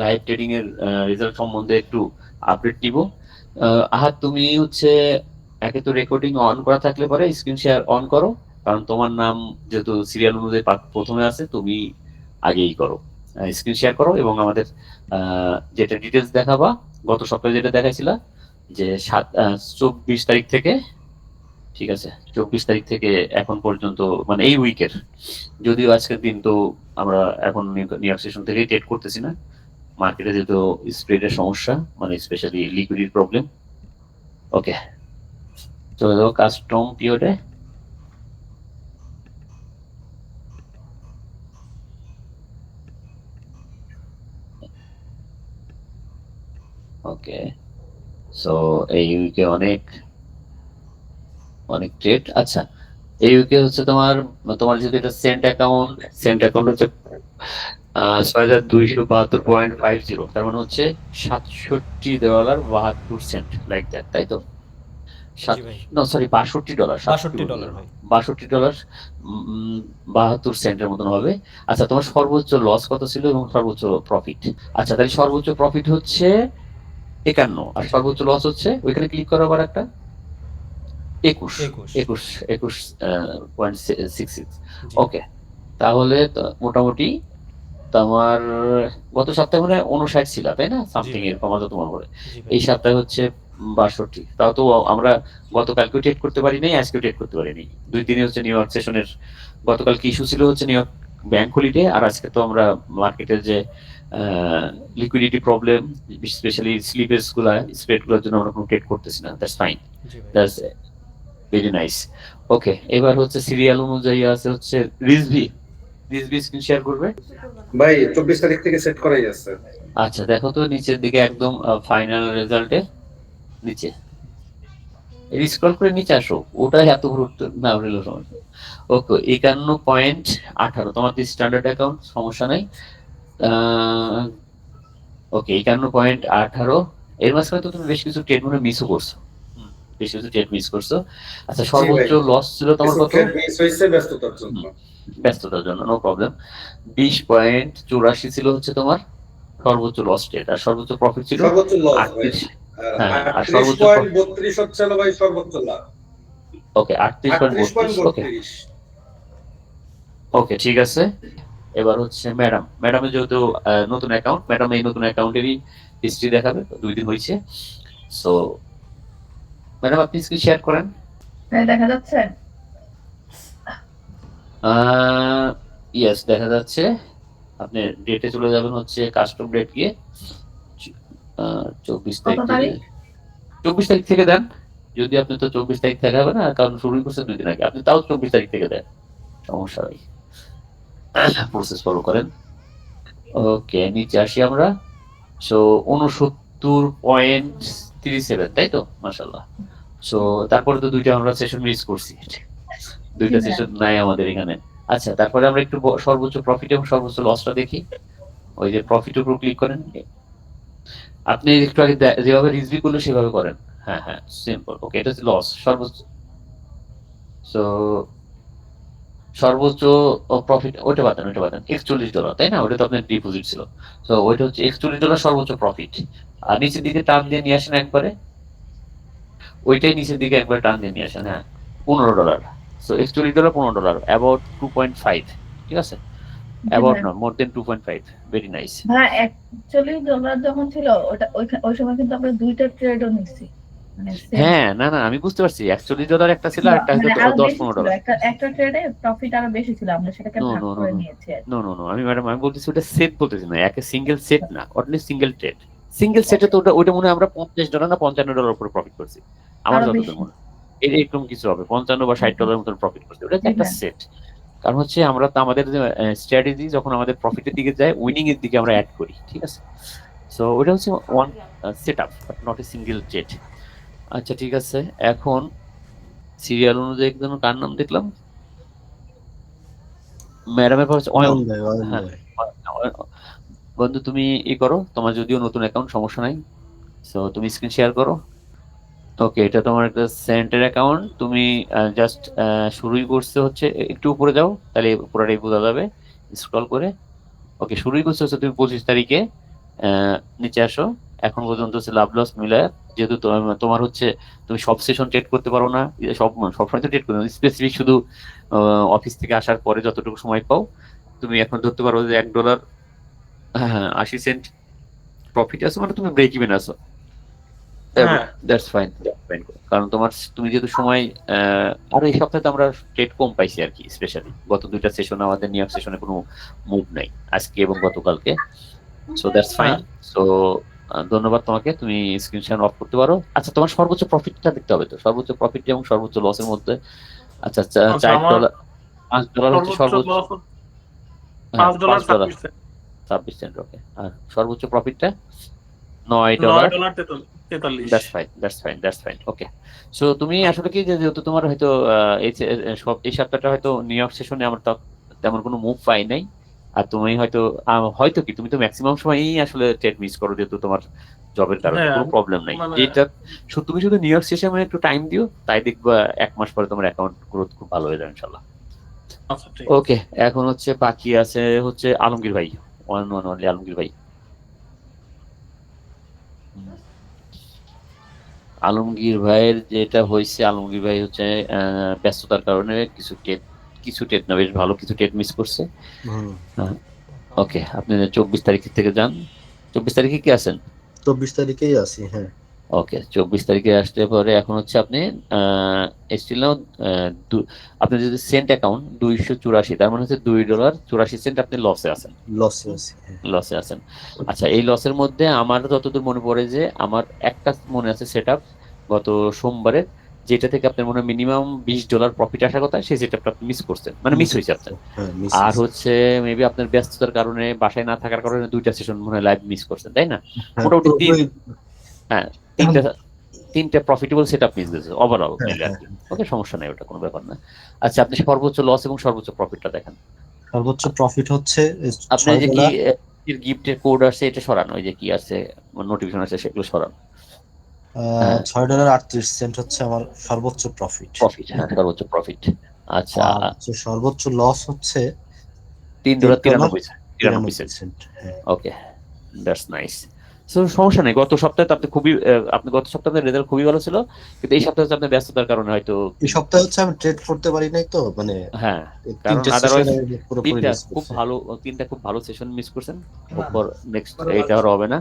Live trading এর result সম্বন্ধে একটু আপডেট দিব। আহাত, তুমি হচ্ছে একে তো রেকর্ডিং অন করা থাকলে পরে স্ক্রিন শেয়ার অন করো, কারণ তোমার নাম যেহেতু সিরিয়াল অনুযায়ী প্রথমে আছে, তুমি আগেই করো। স্ক্রিন শেয়ার করো এবং আমাদের যেটা ডিটেলস দেখাবা, গত সপ্তাহে যেটা দেখাইছিলা যে 24 তারিখ থেকে, ঠিক আছে, 24 তারিখ থেকে এখন পর্যন্ত, মানে এই উইকের, যদিও আজকের দিন তো আমরা এখন নিউ ইয়র্ক সেশন থেকেই ট্রেড করতেছি না, মার্কেটে যেহেতু স্প্রেডের সমস্যা, মানে স্পেশালি লিকুইডিটি প্রবলেম। ওকে, চলে যাবো কাস্টম পিরিয়ডে। ওকে, সো এই উইকে অনেক অনেক ট্রেড। আচ্ছা, এই উইকে হচ্ছে তোমার, তোমার যেহেতু এটা সেন্ট অ্যাকাউন্ট হচ্ছে 6272.50, তার মানে হচ্ছে $67.72, লাইক দ্যাট, তাই তো? জি ভাই। সরি, $62, $62 ভাই। $62.72 মতন হবে। আচ্ছা, তোমার সর্বোচ্চ লস কত ছিল এবং সর্বোচ্চ প্রফিট? আচ্ছা, তাহলে সর্বোচ্চ প্রফিট হচ্ছে 51, আর সর্বোচ্চ লস হচ্ছে, ওইখানে ক্লিক করো আবার একটা, 21, 21। 21, 21.66। জি। ওকে, তাহলে মোটামুটি তোমার গত সপ্তাহে মনে হয় 59 ছিল, তাই না? জি সামথিং ভাই। এরকম আমার যত মনে পড়ে। জি ভাই। এই সপ্তাহে হচ্ছে 62। তাও তো আমরা গতকালকেও ট্রেড করতে পারি নাই, আজকেও ট্রেড করতে পারিনি। 2 দিনই হচ্ছে নিউ ইয়র্ক সেশনের, গতকালকে ইস্যু ছিল হচ্ছে নিউ ইয়র্ক ব্যাংক হলিডে, আর আজকে তো আমরা মার্কেটের যে লিকুইডিটি প্রবলেম, স্পেশালি স্লিপেজ গুলা, স্প্রেড গুলোর জন্য আমরা কোনো ট্রেড করতেছি না। দ্যাটস ফাইন, জি ভাই। That's very nice. ওকে, এবার হচ্ছে সিরিয়াল অনুযায়ী আছে হচ্ছে রিজভি। রিজভি স্ক্রিন শেয়ার করবে। ভাই 24 তারিখ থেকে সেট করাই আছে। আচ্ছা, দেখো তো নিচের দিকে একদম ফাইনাল রেজাল্টে নিচে স্ক্রল করে নিচে আসো, ওটাই এত গুরুত্ব না হলো সমস্যা। ওকে, 51.18, তোমার স্ট্যান্ডার্ড অ্যাকাউন্ট, সমস্যা নাই। ওকে, 51.18। এর মাঝখানে তো তুমি বেশ কিছু ট্রেড মনে মিসও করছো। বেশ কিছু ট্রেড মিস করছো। আচ্ছা, জি ভাই, সর্বোচ্চ লস ছিল তোমার কিছু কত? ট্রেড মিস হয়েছে ব্যস্ততার জন্য। ব্যস্ততার জন্য, নো প্রবলেম। 20.84 ছিল হচ্ছে তোমার সর্বোচ্চ লস ট্রেড, আর সর্বোচ্চ প্রফিট ছিল সর্বোচ্চ লস ভাই। 38। আর হ্যাঁ, হ্যাঁ, আর আটত্রিশ সর্বোচ্চ পয়েন্ট বত্রিশ হচ্ছে হলো ভাই সর্বোচ্চ লাভ। ওকে, 38.32। ওকে, 38.32। ওকে, ঠিক আছে। এবার হচ্ছে ম্যাডামের যেহেতু নতুন অ্যাকাউন্ট, ম্যাডাম এই নতুন অ্যাকাউন্টেরই হিস্ট্রি দেখাবে, 2 দিন হয়েছে। সো ম্যাডাম, আপনি স্ক্রিন শেয়ার করেন। হ্যাঁ, দেখা যাচ্ছে। ইয়েস, দেখা যাচ্ছে। আপনি ডেটে চলে যাবেন হচ্ছে কাস্টম ডেট গিয়ে, 24 তারিখ কত থেকে। তারিখ? 24 তারিখ থেকে দেন। যদি আপনি তো 24 তারিখ থেকে হবে না, কারণ শুরুই করছে 2 দিন আগে, আপনি তাও 24 তারিখ থেকে দেন, সমস্যা নেই, প্রসেস ফলো করেন। ওকে, নিচে আসি আমরা। সো 69.37, তাই তো? মাশাল্লাহ। সো তারপরে তো 2টা আমরা সেশন মিস করছি, 2টা হ্যাঁ, সেশন নাই আমাদের এখানে। আচ্ছা, তারপরে আমরা একটু সর্বোচ্চ প্রফিট এবং সর্বোচ্চ লসটা দেখি। ওই যে প্রফিটের উপর ক্লিক করেন, আপনি একটু আগে যেভাবে রিজভি করলো সেভাবে করেন। হ্যাঁ, হ্যাঁ, সিম্পল। ওকে, এটা হচ্ছে লস সর্বোচ্চ। সো সর্বোচ্চ প্রফিট ওইটা বাদ দেন, ওইটা বাদ দেন। $41, তাই না? ওটা তো আপনার ডিপোজিট ছিল। তো ওইটা হচ্ছে $41 সর্বোচ্চ প্রফিট। আর নিচের দিকে টান দিয়ে নিয়ে আসেন একবারে, ওইটাই নিচের দিকে একবার টান দিয়ে নিয়ে আসেন। হ্যাঁ, $15। সো $41, $15, অ্যাবাউট 2.5, ঠিক আছে? জি অ্যাবাউট ভাই। Not, more than 2.5, very nice. ভাই, $41 যখন ছিল ওটা, ওই সময় কিন্তু আমরা দুইটা ট্রেডও নিচ্ছি, মানে সেম। হ্যাঁ, না, না, আমি বুঝতে পারছি, $41 একটা ছিল, আর একটা হয়তো মানে আরো দশ বেশি পনেরো ছিল, ডলার একটা একটা ট্রেডে প্রফিট আরো বেশি ছিল, আমরা সেটাকে নো, ভাগ নো, নো, করে নো, নিয়েছি আর নো, কি। নো, নো, আমি ম্যাডাম, আমি বলতেছি ওটা সেট বলতেছি না, একে সিঙ্গেল সেট না, অনলি সিঙ্গেল ট্রেড। সিঙ্গেল সেটে তো ওটা ওইটা মনে হয় আমরা $50 না $55 উপরে প্রফিট করছি, আমার আরো যতদূর বেশি। মনে হয়। এরকম কিছু হবে, 55 বা $60 মতন প্রফিট করছি, ওটা হচ্ছে জি একটা ভাই। সেট। কারণ হচ্ছে আমরা তো আমাদের যে স্ট্র্যাটেজি, যখন আমাদের প্রফিটের দিকে যায়, উইনিং এর দিকে আমরা অ্যাড করি, ঠিক আছে? সো ওটা হচ্ছে one set up, but not a single trade. আচ্ছা, ঠিক আছে। এখন সিরিয়াল অনুযায়ী একজন কার নাম দেখলাম, ম্যাডামের পর হচ্ছে অয়ন। অয়ন ভাই, অয়ন হ্যাঁ, ভাই। বন্ধু, তুমি করো, তোমার যদিও নতুন অ্যাকাউন্ট, সমস্যা নাই। সো তুমি স্ক্রিন শেয়ার করো। ওকে, এটা তোমার একটা সেন্টার অ্যাকাউন্ট, তুমি জাস্ট শুরুই করছে হচ্ছে, একটু উপরে যাও, তাহলে পুরোটাই বোঝা যাবে স্ক্রল করে। ওকে, শুরুই করছে হচ্ছে তুমি 25 তারিখে নিচে আসো। এখন পর্যন্ত হচ্ছে লাভ লস মিলায়, যেহেতু তোমার হচ্ছে তুমি সব সেশন ট্রেড করতে পারো না, সবসময় তো ট্রেড করতে স্পেসিফিক, শুধু অফিস থেকে আসার পরে যতটুকু সময় পাও তুমি এখন ধরতে পারো যে $1 80 সেন্ট প্রফিট আছে, মানে তুমি ব্রেক ইভেন আছো। হ্যাঁ। দ্যাটস ফাইন, কারণ তুমি যেহেতু সময় আর এই সপ্তাহে তো আমরা ট্রেড কম পাইছি আর কি, স্পেশালি গত দুইটা সেশন আমাদের নিউ ইয়র্ক সেশনে কোনো মুভ নাই, আজকে এবং গতকালকে। So that's fine. সো ধন্যবাদ তোমাকে, তুমি স্ক্রিন শেয়ার অফ করতে পারো। আচ্ছা, তোমার সর্বোচ্চ প্রফিটটা দেখতে হবে তো, সর্বোচ্চ প্রফিট এবং সর্বোচ্চ লসের মধ্যে। আচ্ছা আচ্ছা, $4, $5 হচ্ছে সর্বোচ্চ। হ্যাঁ, $5, 26 সেন্ট। ওকে, আর সর্বোচ্চ প্রফিটটা $9। That's fine. ওকে, সো তুমি আসলে কি, যেহেতু তোমার হয়তো এই সপ্তাহটা হয়তো নিউ ইয়র্ক সেশনে আমরা তেমন কোনো মুভ পাই নাই, আর তুমি হয়তো হয়তো কি তুমি তো ম্যাক্সিমাম সময়ই আসলে ট্রেড মিস করো, যেহেতু তোমার জবের কারণে কোনো প্রবলেম নাই। যেটা তুমি শুধু নিউ ইয়র্ক সেশনে একটু টাইম দিও, তাই দেখবা 1 মাস পরে তোমার অ্যাকাউন্ট গ্রোথ খুব ভালো হয়ে যাবে ইনশাল্লাহ। ওকে, এখন হচ্ছে বাকি আছে হচ্ছে আলমগীর ভাই, অনলি আলমগীর ভাই। আলমগীর ভাইয়ের যেটা হয়েছে, আলমগীর ভাই হচ্ছে ব্যস্ততার কারণে কিছু টেট না, বেশ ভালো কিছু টেট মিস করছে। ওকে, আপনি 24 তারিখ থেকে যান। 24 তারিখে কি আছেন? 24 তারিখেই আছি, হ্যাঁ। ওকে, 24 তারিখে আসতে পরে এখন হচ্ছে আপনি স্টিল নাও, আপনার যদি সেন্ট অ্যাকাউন্ট 284, তার মানে হচ্ছে $2.84 আপনি লসে আছেন। লসে আছেন। আচ্ছা, এই লসের মধ্যে আমার যতদূর মনে পড়ে যে আমার একটা মনে আছে সেট আপ গত সোমবারে, যেটা থেকে আপনার মনে হয় মিনিমাম $20 প্রফিট আসার কথা, সেই সেটআপটা আপনি মিস করছেন, মানে মিস হয়েছে আপনার। আর হচ্ছে মেবি আপনার ব্যস্ততার কারণে, বাসায় না থাকার কারণে 2টা সেশন মনে হয় লাইভ মিস করছেন, তাই না? মোটামুটি তিনটা প্রফিটেবল সেটআপ মিস গেছে ওভারঅল মিলে আর কি। ওকে, সমস্যা নাই, ওটা কোনো ব্যাপার না। আচ্ছা, আপনি সর্বোচ্চ লস এবং সর্বোচ্চ প্রফিটটা দেখেন। সর্বোচ্চ প্রফিট হচ্ছে আপনার যে কি গিফটের কোড আছে এটা সরান, ওই যে কি আছে নোটিফিকেশন আছে সেগুলো সরান। $6.38 হচ্ছে আমার সর্বোচ্চ প্রফিট। হ্যাঁ, সর্বোচ্চ প্রফিট। আচ্ছা, সর্বোচ্চ লস হচ্ছে $3.93। ওকে, দ্যাটস নাইস। সো সমস্যা নেই, গত সপ্তাহে তো আপনি গত সপ্তাহের রেজাল্ট খুবই ভালো ছিল, কিন্তু এই সপ্তাহে আপনার ব্যস্ততার কারণে হয়তো এই সপ্তাহে হচ্ছে আমি ট্রেড করতে পারি নাই তো, মানে হ্যাঁ, কারণ আদারওয়াইজ তিনটা খুব ভালো সেশন মিস করছেন। নেক্সট এটা আর হবে না।